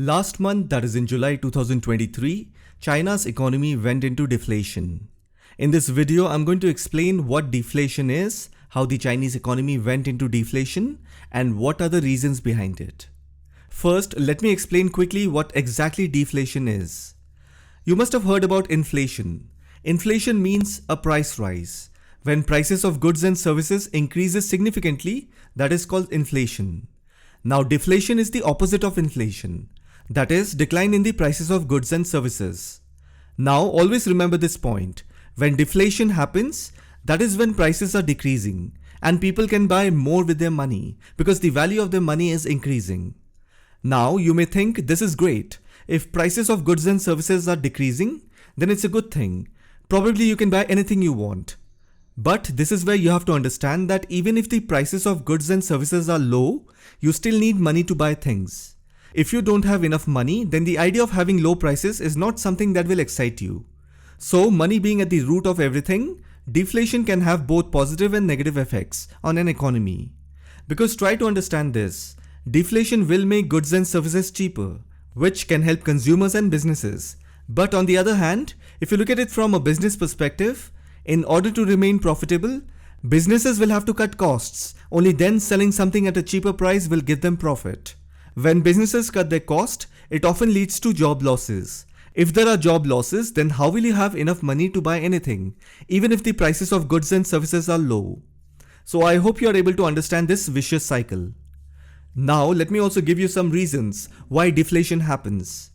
Last month, that is in July 2023, China's economy went into deflation. In this video, I'm going to explain what deflation is, how the Chinese economy went into deflation, and what are the reasons behind it. First, let me explain quickly what exactly deflation is. You must have heard about inflation. Inflation means a price rise. When prices of goods and services increases significantly, that is called inflation. Now, deflation is the opposite of inflation. That is, decline in the prices of goods and services. Now, always remember this point. When deflation happens, that is when prices are decreasing and people can buy more with their money because the value of their money is increasing. Now, you may think this is great. If prices of goods and services are decreasing, then it's a good thing. Probably you can buy anything you want. But this is where you have to understand that even if the prices of goods and services are low, you still need money to buy things. If you don't have enough money, then the idea of having low prices is not something that will excite you. So, money being at the root of everything, deflation can have both positive and negative effects on an economy. Because try to understand this, deflation will make goods and services cheaper, which can help consumers and businesses. But on the other hand, if you look at it from a business perspective, in order to remain profitable, businesses will have to cut costs. Only then selling something at a cheaper price will give them profit. When businesses cut their cost, it often leads to job losses. If there are job losses, then how will you have enough money to buy anything, even if the prices of goods and services are low? So I hope you are able to understand this vicious cycle. Now let me also give you some reasons why deflation happens.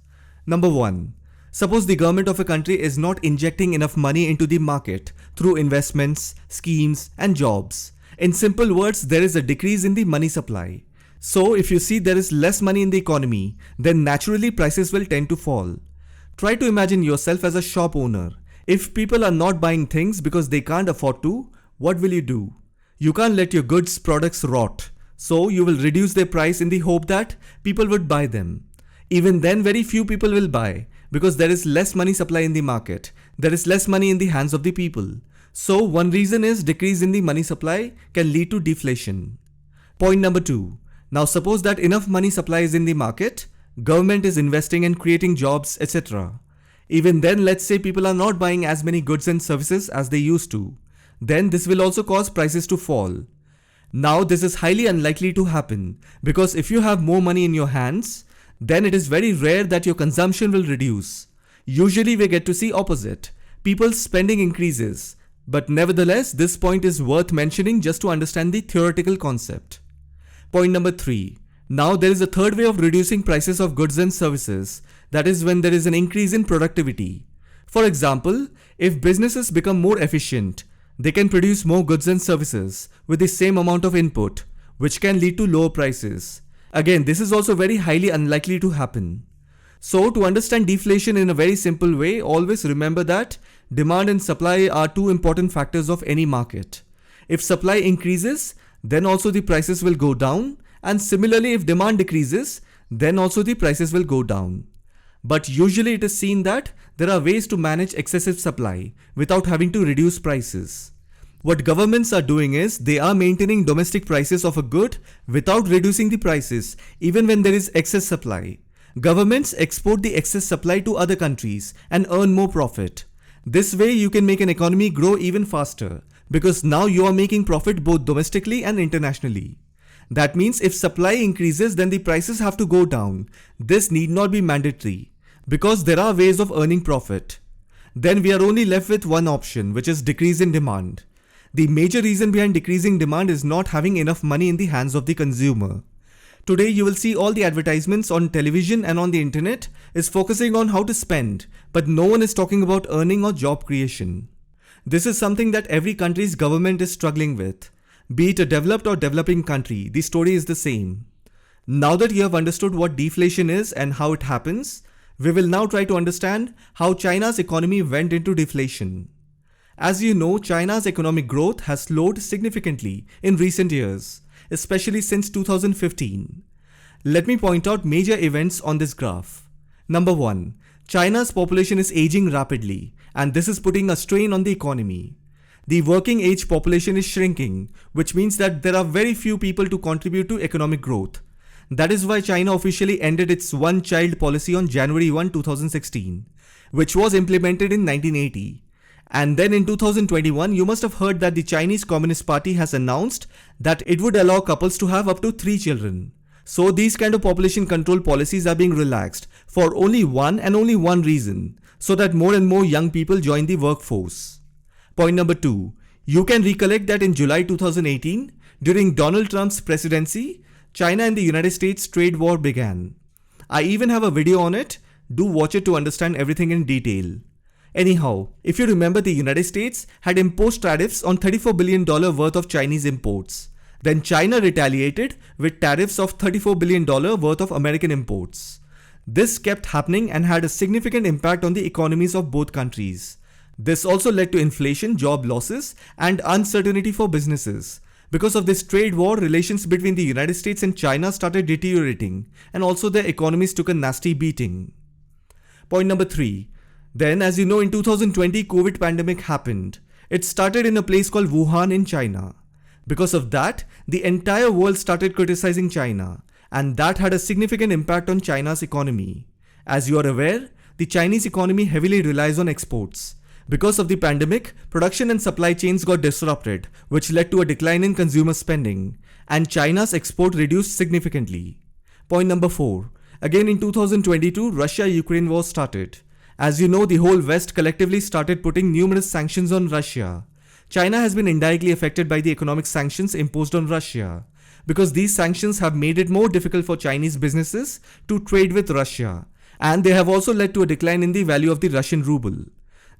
Number 1. Suppose the government of a country is not injecting enough money into the market through investments, schemes, and jobs. In simple words, there is a decrease in the money supply. So if you see there is less money in the economy, then naturally prices will tend to fall. Try to imagine yourself as a shop owner. If people are not buying things because they can't afford to, what will you do? You can't let your goods products rot. So you will reduce their price in the hope that people would buy them. Even then, very few people will buy because there is less money supply in the market. There is less money in the hands of the people. So one reason is decrease in the money supply can lead to deflation. Point number 2. Now suppose that enough money supply is in the market, government is investing and creating jobs, etc. Even then, let's say people are not buying as many goods and services as they used to. Then this will also cause prices to fall. Now this is highly unlikely to happen because if you have more money in your hands, then it is very rare that your consumption will reduce. Usually we get to see opposite. People's spending increases. But nevertheless, this point is worth mentioning just to understand the theoretical concept. Point number 3. Now there is a third way of reducing prices of goods and services. That is when there is an increase in productivity. For example, if businesses become more efficient, they can produce more goods and services with the same amount of input, which can lead to lower prices. Again, this is also very highly unlikely to happen. So to understand deflation in a very simple way, always remember that demand and supply are two important factors of any market. If supply increases, then also the prices will go down, and similarly if demand decreases, then also the prices will go down. But usually it is seen that there are ways to manage excessive supply without having to reduce prices. What governments are doing is they are maintaining domestic prices of a good without reducing the prices even when there is excess supply. Governments export the excess supply to other countries and earn more profit. This way you can make an economy grow even faster because now you are making profit both domestically and internationally. That means if supply increases, then the prices have to go down. This need not be mandatory because there are ways of earning profit. Then we are only left with one option, which is decrease in demand. The major reason behind decreasing demand is not having enough money in the hands of the consumer. Today you will see all the advertisements on television and on the internet is focusing on how to spend, but no one is talking about earning or job creation. This is something that every country's government is struggling with. Be it a developed or developing country, the story is the same. Now that you have understood what deflation is and how it happens, we will now try to understand how China's economy went into deflation. As you know, China's economic growth has slowed significantly in recent years, especially since 2015. Let me point out major events on this graph. Number 1. China's population is aging rapidly, and this is putting a strain on the economy. The working age population is shrinking, which means that there are very few people to contribute to economic growth. That is why China officially ended its one-child policy on January 1, 2016, which was implemented in 1980. And then in 2021, you must have heard that the Chinese Communist Party has announced that it would allow couples to have up to 3 children. So these kind of population control policies are being relaxed for only one reason, so that more and more young people join the workforce. Point number 2. You can recollect that in July 2018, during Donald Trump's presidency, China and the United States trade war began. I even have a video on it. Do watch it to understand everything in detail. Anyhow, if you remember, the United States had imposed tariffs on $34 billion worth of Chinese imports. Then China retaliated with tariffs of $34 billion worth of American imports. This kept happening and had a significant impact on the economies of both countries. This also led to inflation, job losses, and uncertainty for businesses. Because of this trade war, relations between the United States and China started deteriorating, and also their economies took a nasty beating. Point number 3. Then, as you know, in 2020, COVID pandemic happened. It started in a place called Wuhan in China. Because of that, the entire world started criticizing China, and that had a significant impact on China's economy. As you are aware, the Chinese economy heavily relies on exports. Because of the pandemic, production and supply chains got disrupted, which led to a decline in consumer spending, and China's export reduced significantly. Point number 4. Again in 2022, Russia-Ukraine war started. As you know, the whole West collectively started putting numerous sanctions on Russia. China has been indirectly affected by the economic sanctions imposed on Russia, because these sanctions have made it more difficult for Chinese businesses to trade with Russia, and they have also led to a decline in the value of the Russian ruble.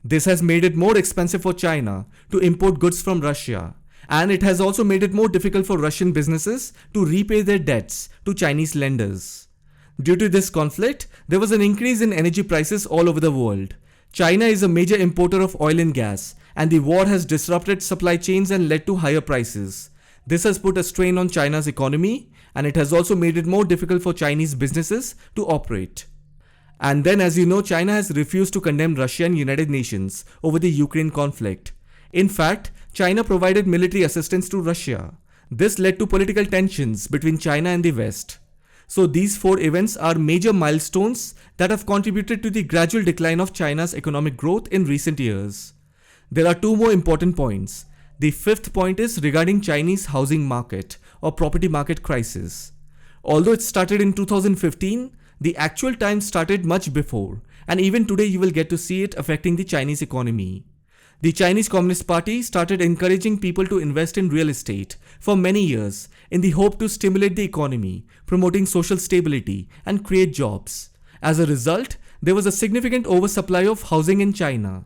This has made it more expensive for China to import goods from Russia, and it has also made it more difficult for Russian businesses to repay their debts to Chinese lenders. Due to this conflict, there was an increase in energy prices all over the world. China is a major importer of oil and gas, and the war has disrupted supply chains and led to higher prices. This has put a strain on China's economy, and it has also made it more difficult for Chinese businesses to operate. And then, as you know, China has refused to condemn Russia and United Nations over the Ukraine conflict. In fact, China provided military assistance to Russia. This led to political tensions between China and the West. So these 4 events are major milestones that have contributed to the gradual decline of China's economic growth in recent years. There are 2 more important points. The 5th point is regarding Chinese housing market or property market crisis. Although it started in 2015, the actual time started much before, and even today you will get to see it affecting the Chinese economy. The Chinese Communist Party started encouraging people to invest in real estate for many years in the hope to stimulate the economy, promoting social stability and create jobs. As a result, there was a significant oversupply of housing in China.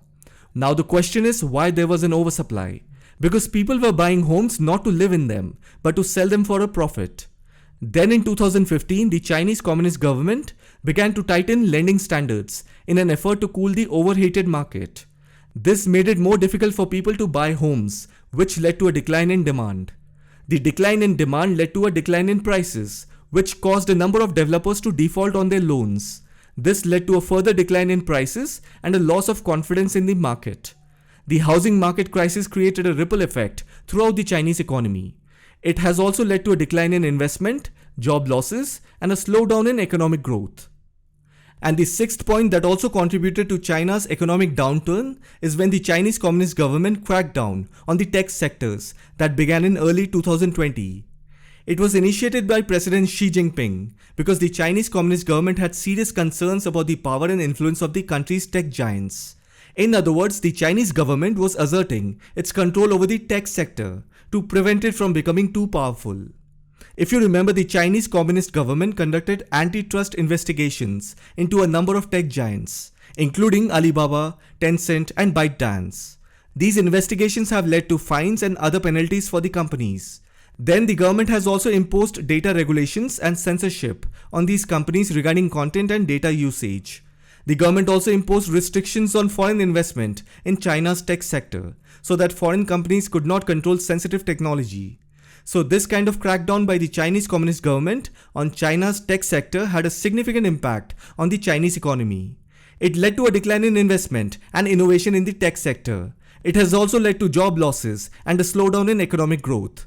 Now the question is why there was an oversupply. Because people were buying homes not to live in them, but to sell them for a profit. Then in 2015, the Chinese Communist government began to tighten lending standards in an effort to cool the overheated market. This made it more difficult for people to buy homes, which led to a decline in demand. The decline in demand led to a decline in prices, which caused a number of developers to default on their loans. This led to a further decline in prices and a loss of confidence in the market. The housing market crisis created a ripple effect throughout the Chinese economy. It has also led to a decline in investment, job losses, and a slowdown in economic growth. And the 6th point that also contributed to China's economic downturn is when the Chinese Communist government cracked down on the tech sectors that began in early 2020. It was initiated by President Xi Jinping because the Chinese Communist government had serious concerns about the power and influence of the country's tech giants. In other words, the Chinese government was asserting its control over the tech sector to prevent it from becoming too powerful. If you remember, the Chinese Communist government conducted antitrust investigations into a number of tech giants, including Alibaba, Tencent, and ByteDance. These investigations have led to fines and other penalties for the companies. Then the government has also imposed data regulations and censorship on these companies regarding content and data usage. The government also imposed restrictions on foreign investment in China's tech sector so that foreign companies could not control sensitive technology. So this kind of crackdown by the Chinese Communist government on China's tech sector had a significant impact on the Chinese economy. It led to a decline in investment and innovation in the tech sector. It has also led to job losses and a slowdown in economic growth.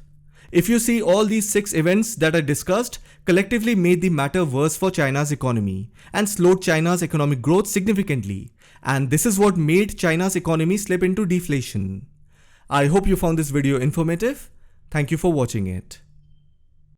If you see, all these 6 events that I discussed collectively made the matter worse for China's economy and slowed China's economic growth significantly. And this is what made China's economy slip into deflation. I hope you found this video informative. Thank you for watching it.